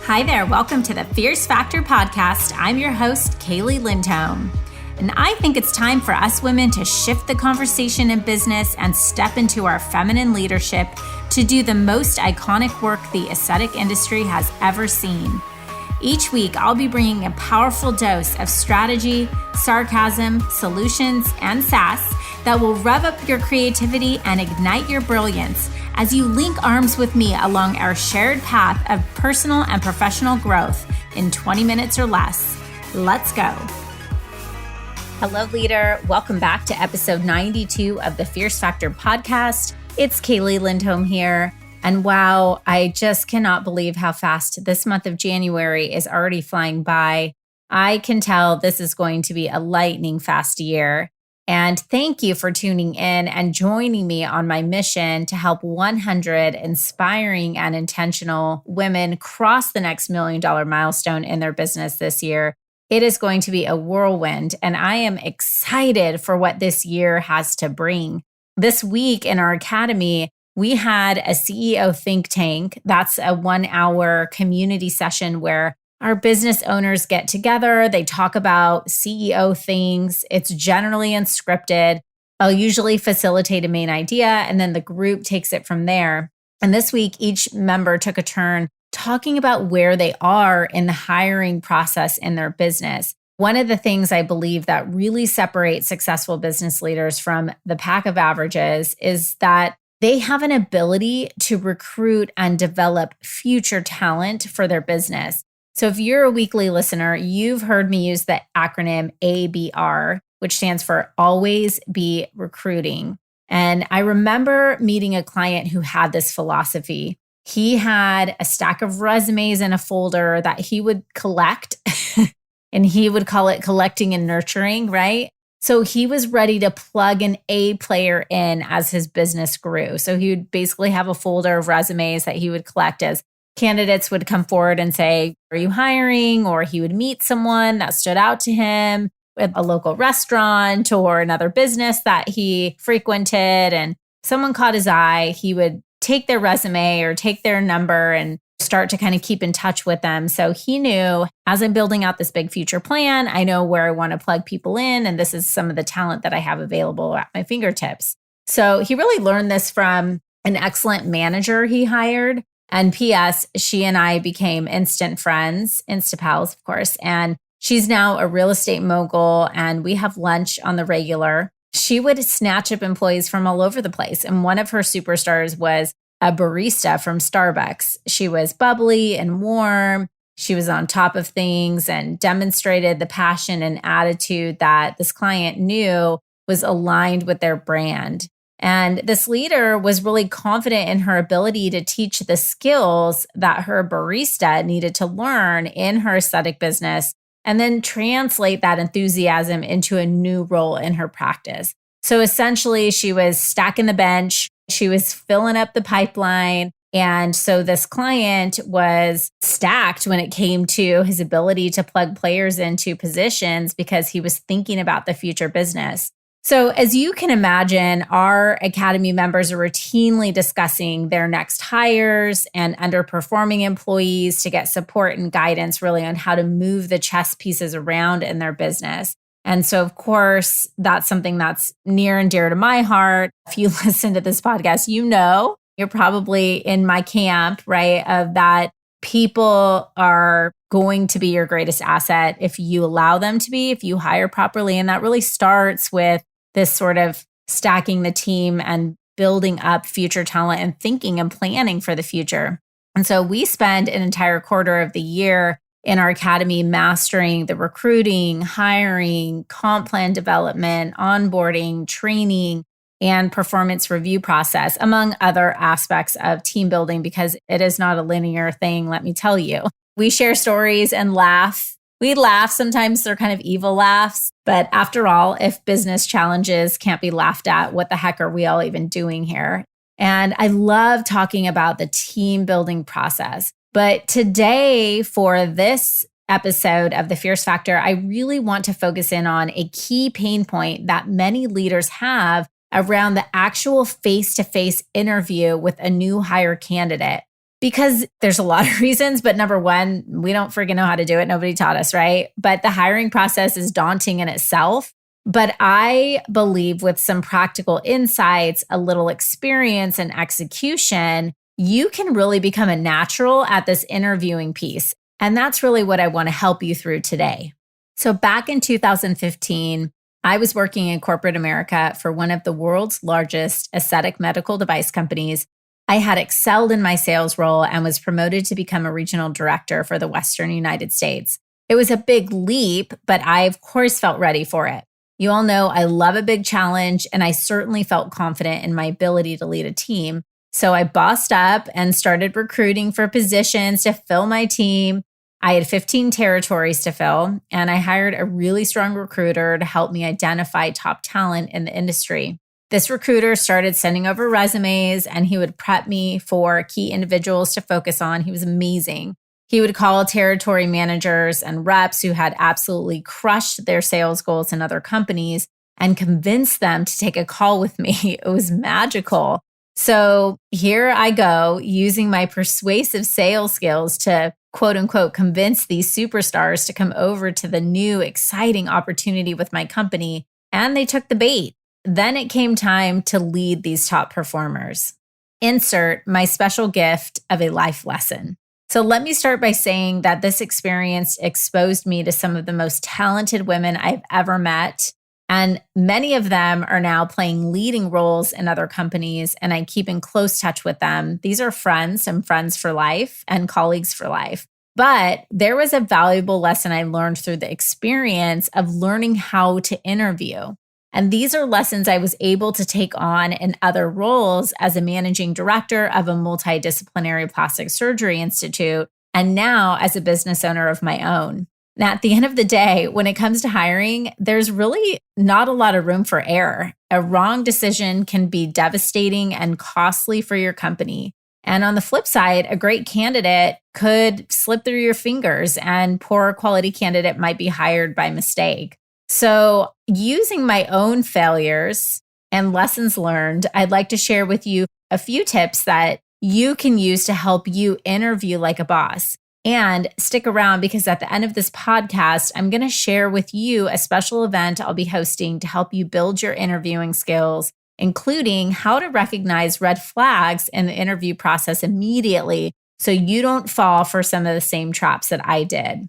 Hi there, welcome to the Fierce Factor podcast. I'm your host, Kaylee Lindholm. And I think it's time for us women to shift the conversation in business and step into our feminine leadership to do the most iconic work the aesthetic industry has ever seen. Each week, I'll be bringing a powerful dose of strategy, sarcasm, solutions, and sass that will rev up your creativity and ignite your brilliance as you link arms with me along our shared path of personal and professional growth in 20 minutes or less. Let's go. Hello, leader. Welcome back to episode 92 of the Fierce Factor podcast. It's Kaylee Lindholm here. And wow, I just cannot believe how fast this month of January is already flying by. I can tell this is going to be a lightning fast year. And thank you for tuning in and joining me on my mission to help 100 inspiring and intentional women cross the next $1 million milestone in their business this year. It is going to be a whirlwind, and I am excited for what this year has to bring. This week in our academy, we had a CEO think tank. That's a 1-hour community session where our business owners get together. They talk about CEO things. It's generally unscripted. I'll usually facilitate a main idea, and then the group takes it from there. And this week, each member took a turn talking about where they are in the hiring process in their business. One of the things I believe that really separates successful business leaders from the pack of averages is that they have an ability to recruit and develop future talent for their business. So if you're a weekly listener, you've heard me use the acronym ABR, which stands for Always Be Recruiting. And I remember meeting a client who had this philosophy. He had a stack of resumes in a folder that he would collect, and he would call it collecting and nurturing, right? So he was ready to plug an A player in as his business grew. So he would basically have a folder of resumes that he would collect as candidates would come forward and say, are you hiring? Or he would meet someone that stood out to him at a local restaurant or another business that he frequented, and someone caught his eye. He would take their resume or take their number and start to kind of keep in touch with them. So he knew, as I'm building out this big future plan, I know where I want to plug people in, and this is some of the talent that I have available at my fingertips. So he really learned this from an excellent manager he hired. And P.S., she and I became instant friends, Instapals, of course. And she's now a real estate mogul, and we have lunch on the regular. She would snatch up employees from all over the place. And one of her superstars was a barista from Starbucks. She was bubbly and warm. She was on top of things and demonstrated the passion and attitude that this client knew was aligned with their brand. And this leader was really confident in her ability to teach the skills that her barista needed to learn in her aesthetic business and then translate that enthusiasm into a new role in her practice. So essentially, she was stacking the bench, she was filling up the pipeline. And so this client was stacked when it came to his ability to plug players into positions because he was thinking about the future business. So as you can imagine, our Academy members are routinely discussing their next hires and underperforming employees to get support and guidance really on how to move the chess pieces around in their business. And so, of course, that's something that's near and dear to my heart. If you listen to this podcast, you know, you're probably in my camp, right, of that people are going to be your greatest asset if you allow them to be, if you hire properly. And that really starts with this sort of stacking the team and building up future talent and thinking and planning for the future. And so we spend an entire quarter of the year in our academy mastering the recruiting, hiring, comp plan development, onboarding, training, and performance review process, among other aspects of team building, because it is not a linear thing, let me tell you. We share stories and laugh. We laugh. Sometimes they're kind of evil laughs. But after all, if business challenges can't be laughed at, what the heck are we all even doing here? And I love talking about the team building process. But today, for this episode of The Fierce Factor, I really want to focus in on a key pain point that many leaders have around the actual face-to-face interview with a new hire candidate. Because there's a lot of reasons, but number one, we don't freaking know how to do it. Nobody taught us, right? But the hiring process is daunting in itself. But I believe with some practical insights, a little experience and execution, you can really become a natural at this interviewing piece. And that's really what I want to help you through today. So back in 2015, I was working in corporate America for one of the world's largest aesthetic medical device companies. I had excelled in my sales role and was promoted to become a regional director for the Western United States. It was a big leap, but I, of course, felt ready for it. You all know I love a big challenge, and I certainly felt confident in my ability to lead a team. So I bossed up and started recruiting for positions to fill my team. I had 15 territories to fill, and I hired a really strong recruiter to help me identify top talent in the industry. This recruiter started sending over resumes, and he would prep me for key individuals to focus on. He was amazing. He would call territory managers and reps who had absolutely crushed their sales goals in other companies and convince them to take a call with me. It was magical. So here I go, using my persuasive sales skills to quote unquote convince these superstars to come over to the new exciting opportunity with my company. And they took the bait. Then it came time to lead these top performers. Insert my special gift of a life lesson. So let me start by saying that this experience exposed me to some of the most talented women I've ever met. And many of them are now playing leading roles in other companies, and I keep in close touch with them. These are friends and friends for life and colleagues for life. But there was a valuable lesson I learned through the experience of learning how to interview. And these are lessons I was able to take on in other roles as a managing director of a multidisciplinary plastic surgery institute, and now as a business owner of my own. Now, at the end of the day, when it comes to hiring, there's really not a lot of room for error. A wrong decision can be devastating and costly for your company. And on the flip side, a great candidate could slip through your fingers, and poor quality candidate might be hired by mistake. So using my own failures and lessons learned, I'd like to share with you a few tips that you can use to help you interview like a boss. And stick around, because at the end of this podcast, I'm going to share with you a special event I'll be hosting to help you build your interviewing skills, including how to recognize red flags in the interview process immediately so you don't fall for some of the same traps that I did.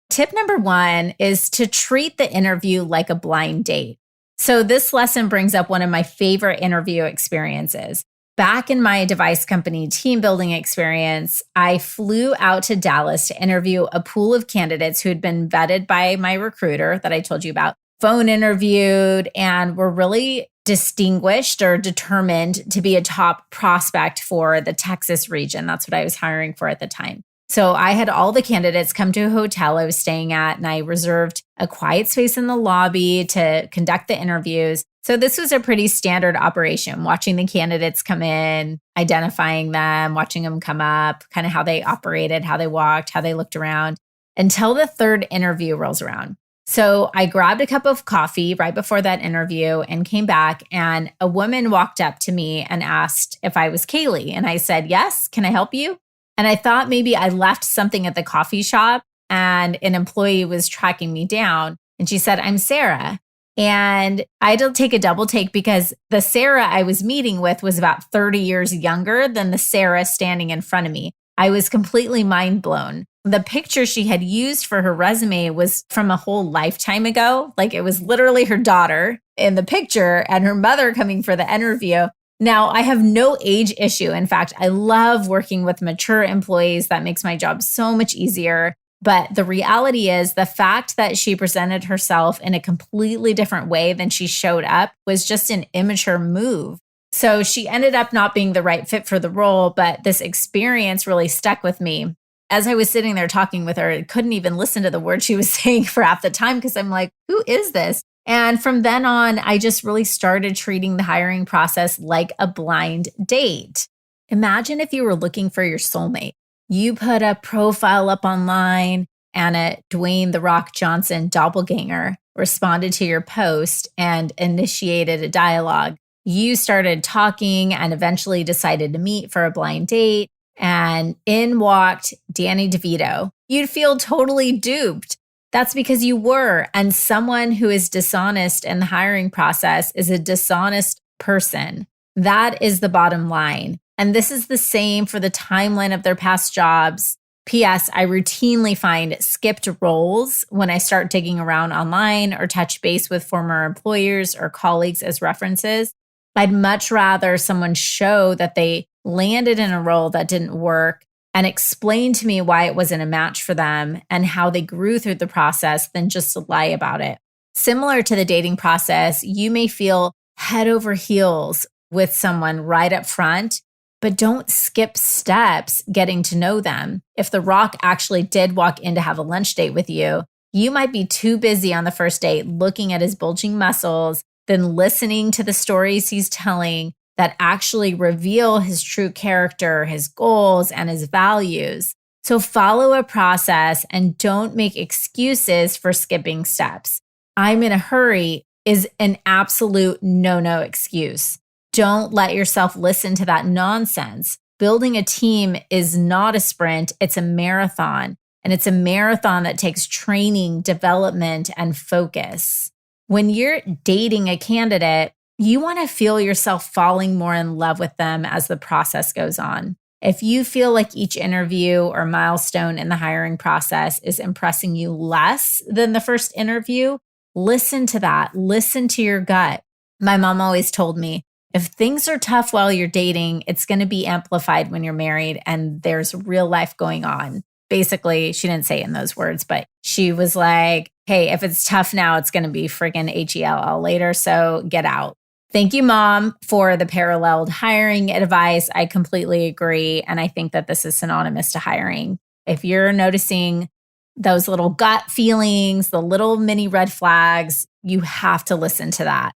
Tip number one is to treat the interview like a blind date. So this lesson brings up one of my favorite interview experiences. Back in my device company team building experience, I flew out to Dallas to interview a pool of candidates who had been vetted by my recruiter that I told you about, phone interviewed, and were really distinguished or determined to be a top prospect for the Texas region. That's what I was hiring for at the time. So I had all the candidates come to a hotel I was staying at, and I reserved a quiet space in the lobby to conduct the interviews. So this was a pretty standard operation, watching the candidates come in, identifying them, watching them come up, kind of how they operated, how they walked, how they looked around, until the third interview rolls around. So I grabbed a cup of coffee right before that interview and came back, and a woman walked up to me and asked if I was Kaylee. And I said, "Yes, can I help you?" And I thought maybe I left something at the coffee shop and an employee was tracking me down. And she said, "I'm Sarah." And I had to take a double take, because the Sarah I was meeting with was about 30 years younger than the Sarah standing in front of me. I was completely mind blown. The picture she had used for her resume was from a whole lifetime ago. Like, it was literally her daughter in the picture and her mother coming for the interview. Now, I have no age issue. In fact, I love working with mature employees. That makes my job so much easier. But the reality is, the fact that she presented herself in a completely different way than she showed up was just an immature move. So she ended up not being the right fit for the role, but this experience really stuck with me. As I was sitting there talking with her, I couldn't even listen to the words she was saying for half the time, because I'm like, who is this? And from then on, I just really started treating the hiring process like a blind date. Imagine if you were looking for your soulmate. You put a profile up online, and a Dwayne "The Rock" Johnson doppelganger responded to your post and initiated a dialogue. You started talking and eventually decided to meet for a blind date. and in walked Danny DeVito, you'd feel totally duped. That's because you were. And someone who is dishonest in the hiring process is a dishonest person. That is the bottom line. And this is the same for the timeline of their past jobs. P.S. I routinely find skipped roles when I start digging around online or touch base with former employers or colleagues as references. I'd much rather someone show that they landed in a role that didn't work and explain to me why it wasn't a match for them and how they grew through the process than just to lie about it. Similar to the dating process, you may feel head over heels with someone right up front, but don't skip steps getting to know them. If The Rock actually did walk in to have a lunch date with you, you might be too busy on the first date looking at his bulging muscles than listening to the stories he's telling that actually reveal his true character, his goals, and his values. So follow a process and don't make excuses for skipping steps. I'm in a hurry is an absolute no excuse. Don't let yourself listen to that nonsense. Building a team is not a sprint, it's a marathon. And it's a marathon that takes training, development, and focus. When you're dating a candidate, you want to feel yourself falling more in love with them as the process goes on. If you feel like each interview or milestone in the hiring process is impressing you less than the first interview, listen to that. Listen to your gut. My mom always told me, if things are tough while you're dating, it's going to be amplified when you're married and there's real life going on. Basically, she didn't say it in those words, but she was like, hey, if it's tough now, it's going to be friggin' HELL later. So get out. Thank you, Mom, for the paralleled hiring advice. I completely agree. And I think that this is synonymous to hiring. If you're noticing those little gut feelings, the little mini red flags, you have to listen to that.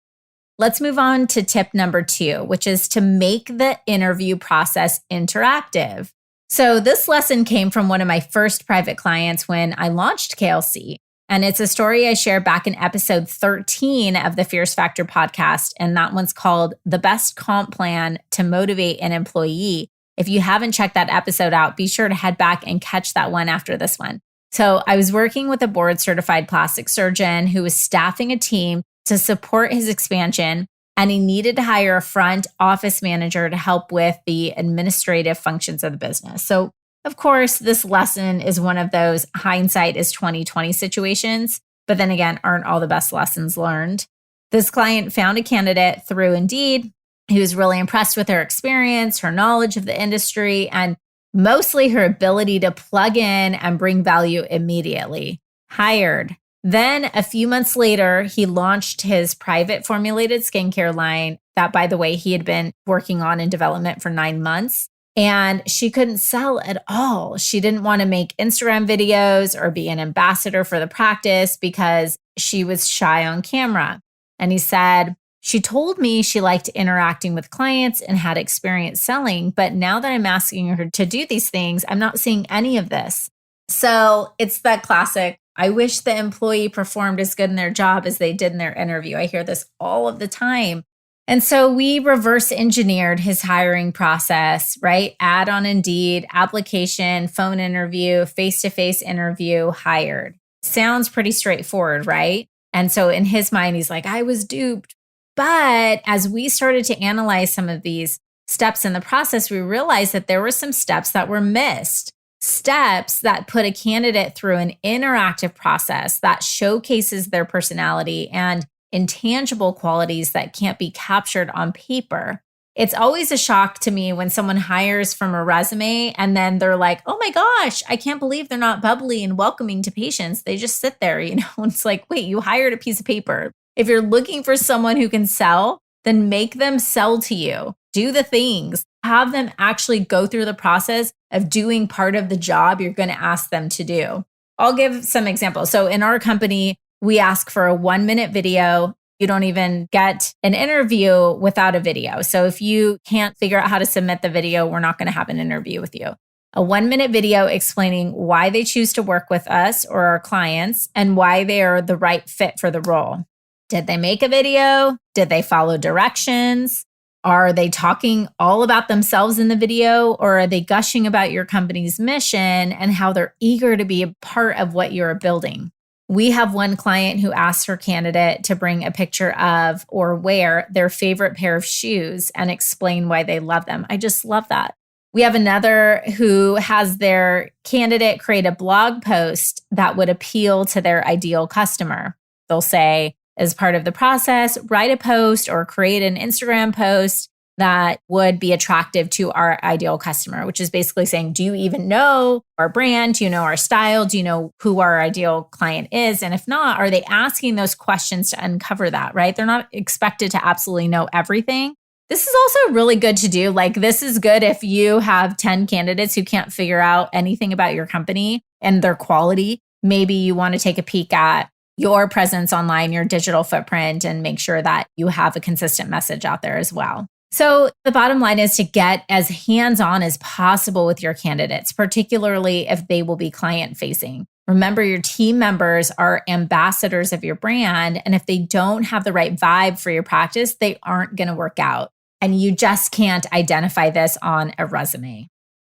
Let's move on to tip number 2, which is to make the interview process interactive. So this lesson came from one of my first private clients when I launched KLC. And it's a story I shared back in episode 13 of the Fierce Factor podcast. And that one's called The Best Comp Plan to Motivate an Employee. If you haven't checked that episode out, be sure to head back and catch that one after this one. So I was working with a board certified plastic surgeon who was staffing a team to support his expansion. And he needed to hire a front office manager to help with the administrative functions of the business. So of course, this lesson is one of those hindsight is 20/20 situations, but then again, aren't all the best lessons learned. This client found a candidate through Indeed. He was really impressed with her experience, her knowledge of the industry, and mostly her ability to plug in and bring value immediately. Hired. Then a few months later, he launched his private formulated skincare line that, by the way, he had been working on in development for 9 months. And she couldn't sell at all. She didn't want to make Instagram videos or be an ambassador for the practice because she was shy on camera. And he said, she told me she liked interacting with clients and had experience selling, but now that I'm asking her to do these things, I'm not seeing any of this. So it's that classic, I wish the employee performed as good in their job as they did in their interview. I hear this all of the time. And so we reverse engineered his hiring process, right? Ad on Indeed, application, phone interview, face-to-face interview, hired. Sounds pretty straightforward, right? And so in his mind, he's like, I was duped. But as we started to analyze some of these steps in the process, we realized that there were some steps that were missed. Steps that put a candidate through an interactive process that showcases their personality and intangible qualities that can't be captured on paper. It's always a shock to me when someone hires from a resume and then they're like, oh my gosh, I can't believe they're not bubbly and welcoming to patients. They just sit there, It's like, wait, you hired a piece of paper. If you're looking for someone who can sell, then make them sell to you. Do the things. Have them actually go through the process of doing part of the job you're going to ask them to do. I'll give some examples. So in our company, we ask for a 1-minute video. You don't even get an interview without a video. So if you can't figure out how to submit the video, we're not going to have an interview with you. A 1-minute video explaining why they choose to work with us or our clients and why they are the right fit for the role. Did they make a video? Did they follow directions? Are they talking all about themselves in the video, or are they gushing about your company's mission and how they're eager to be a part of what you're building? We have one client who asked her candidate to bring a picture of or wear their favorite pair of shoes and explain why they love them. I just love that. We have another who has their candidate create a blog post that would appeal to their ideal customer. They'll say, as part of the process, write a post or create an Instagram post that would be attractive to our ideal customer, which is basically saying, do you even know our brand? Do you know our style? Do you know who our ideal client is? And if not, are they asking those questions to uncover that, right? They're not expected to absolutely know everything. This is also really good to do. Like, this is good if you have 10 candidates who can't figure out anything about your company and their quality. Maybe you want to take a peek at your presence online, your digital footprint, and make sure that you have a consistent message out there as well. So the bottom line is to get as hands-on as possible with your candidates, particularly if they will be client-facing. Remember, your team members are ambassadors of your brand, and if they don't have the right vibe for your practice, they aren't going to work out. And you just can't identify this on a resume.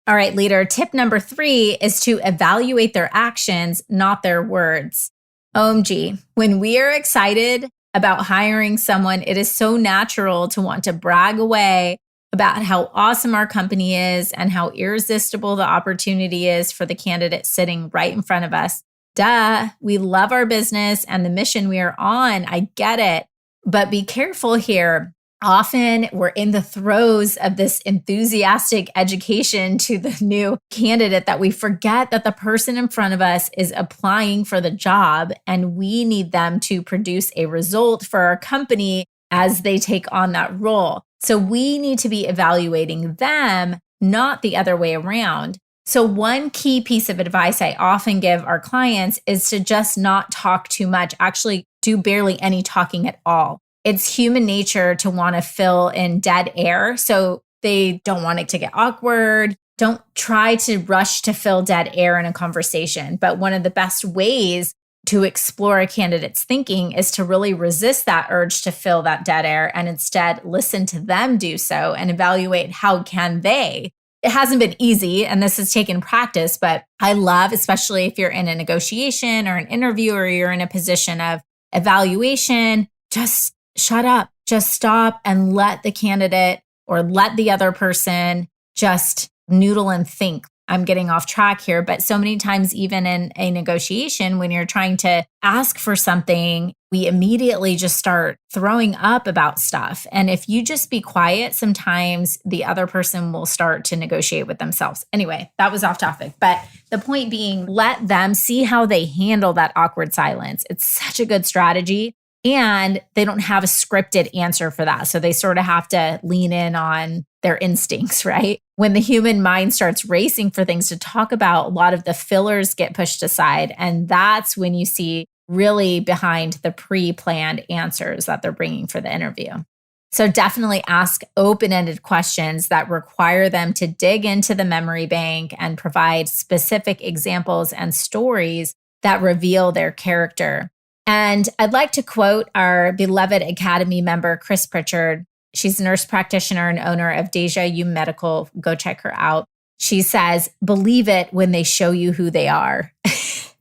All right, leader, tip number 3 is to evaluate their actions, not their words. OMG, when we are excited about hiring someone, it is so natural to want to brag away about how awesome our company is and how irresistible the opportunity is for the candidate sitting right in front of us. Duh, we love our business and the mission we are on. I get it. But be careful here. Often we're in the throes of this enthusiastic education to the new candidate that we forget that the person in front of us is applying for the job, and we need them to produce a result for our company as they take on that role. So we need to be evaluating them, not the other way around. So one key piece of advice I often give our clients is to just not talk too much, actually do barely any talking at all. It's human nature to want to fill in dead air. So they don't want it to get awkward. Don't try to rush to fill dead air in a conversation. But one of the best ways to explore a candidate's thinking is to really resist that urge to fill that dead air and instead listen to them do so and evaluate how can they. It hasn't been easy, and this has taken practice, but I love, especially if you're in a negotiation or an interview or you're in a position of evaluation, just shut up, just stop and let the candidate or let the other person just noodle and think. I'm getting off track here, but so many times, even in a negotiation, when you're trying to ask for something, we immediately just start throwing up about stuff. And if you just be quiet, sometimes the other person will start to negotiate with themselves. Anyway, that was off topic. But the point being, let them see how they handle that awkward silence. It's such a good strategy. And they don't have a scripted answer for that. So they sort of have to lean in on their instincts, right? When the human mind starts racing for things to talk about, a lot of the fillers get pushed aside. And that's when you see really behind the pre-planned answers that they're bringing for the interview. So definitely ask open-ended questions that require them to dig into the memory bank and provide specific examples and stories that reveal their character. And I'd like to quote our beloved Academy member, Chris Pritchard. She's a nurse practitioner and owner of Deja U Medical. Go check her out. She says, believe it when they show you who they are.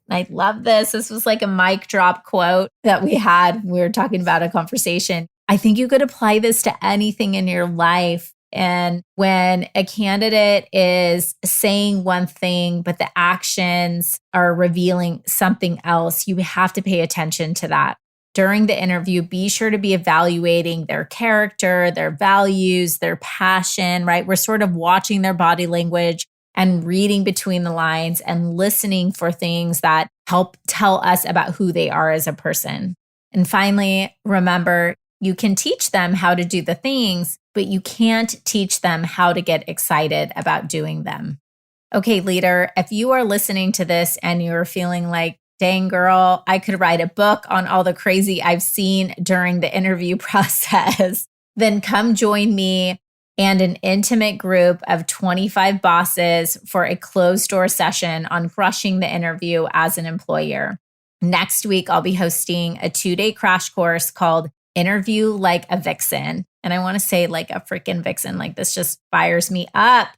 I love this. This was like a mic drop quote that we had. We were talking about a conversation. I think you could apply this to anything in your life. And when a candidate is saying one thing, but the actions are revealing something else, you have to pay attention to that. During the interview, be sure to be evaluating their character, their values, their passion, right? We're sort of watching their body language and reading between the lines and listening for things that help tell us about who they are as a person. And finally, remember, you can teach them how to do the things, but you can't teach them how to get excited about doing them. Okay, leader, if you are listening to this and you're feeling like, dang girl, I could write a book on all the crazy I've seen during the interview process, then come join me and an intimate group of 25 bosses for a closed door session on crushing the interview as an employer. Next week, I'll be hosting a 2-day crash course called Interview Like a Vixen. and I want to say like a freaking Vixen, like this just fires me up.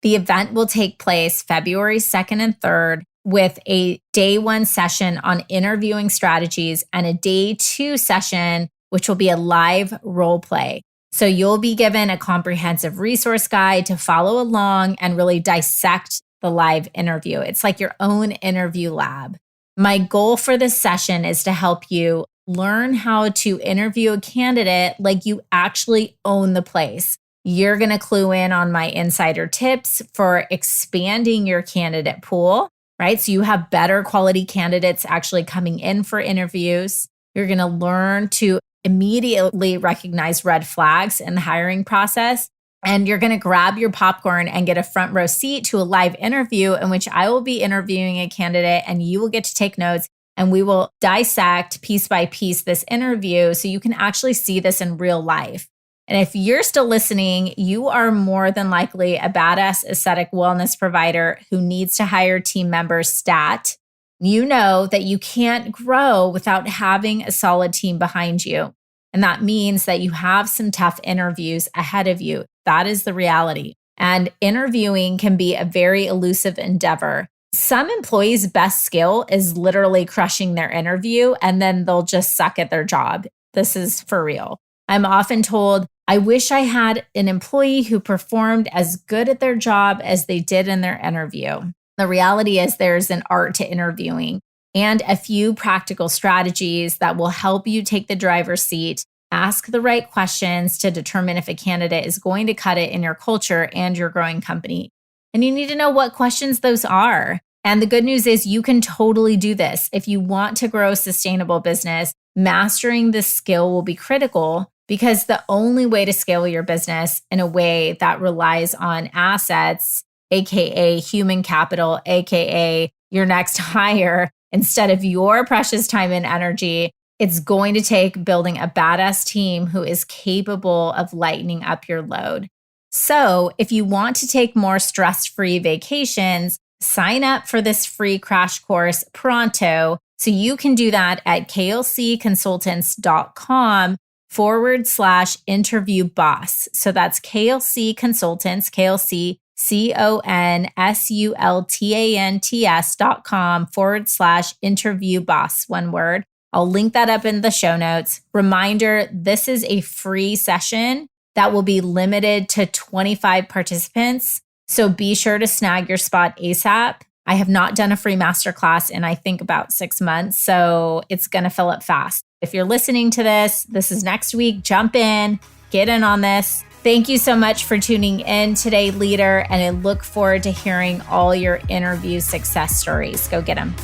The event will take place February 2nd and 3rd with a day 1 session on interviewing strategies and a day 2 session, which will be a live role play. So you'll be given a comprehensive resource guide to follow along and really dissect the live interview. It's like your own interview lab. My goal for this session is to help you learn how to interview a candidate like you actually own the place. You're going to clue in on my insider tips for expanding your candidate pool, right? So you have better quality candidates actually coming in for interviews. You're going to learn to immediately recognize red flags in the hiring process. And you're going to grab your popcorn and get a front row seat to a live interview in which I will be interviewing a candidate and you will get to take notes and we will dissect piece by piece this interview so you can actually see this in real life. And if you're still listening, you are more than likely a badass aesthetic wellness provider who needs to hire team members stat. You know that you can't grow without having a solid team behind you. And that means that you have some tough interviews ahead of you. That is the reality. And interviewing can be a very elusive endeavor. Some employees' best skill is literally crushing their interview and then they'll just suck at their job. This is for real. I'm often told, I wish I had an employee who performed as good at their job as they did in their interview. The reality is there's an art to interviewing and a few practical strategies that will help you take the driver's seat, ask the right questions to determine if a candidate is going to cut it in your culture and your growing company. And you need to know what questions those are. And the good news is you can totally do this. If you want to grow a sustainable business, mastering this skill will be critical because the only way to scale your business in a way that relies on assets, aka human capital, aka your next hire, instead of your precious time and energy, it's going to take building a badass team who is capable of lightening up your load. So if you want to take more stress-free vacations, sign up for this free crash course pronto. So you can do that at klcconsultants.com/interview boss. So that's KLC Consultants, KLCconsultants.com/interview boss, one word. I'll link that up in the show notes. Reminder, this is a free session that will be limited to 25 participants. So be sure to snag your spot ASAP. I have not done a free masterclass in, I think, about 6 months. So it's going to fill up fast. If you're listening to this, this is next week. Jump in, get in on this. Thank you so much for tuning in today, leader. And I look forward to hearing all your interview success stories. Go get them.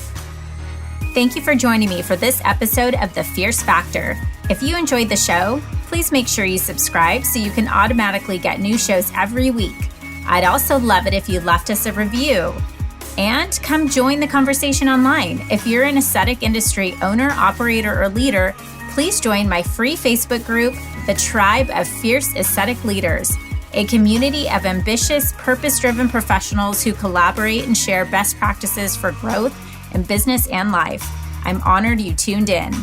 Thank you for joining me for this episode of The Fierce Factor. If you enjoyed the show, please make sure you subscribe so you can automatically get new shows every week. I'd also love it if you left us a review. And come join the conversation online. If you're an aesthetic industry owner, operator, or leader, please join my free Facebook group, The Tribe of Fierce Aesthetic Leaders, a community of ambitious, purpose-driven professionals who collaborate and share best practices for growth in business and life. I'm honored you tuned in.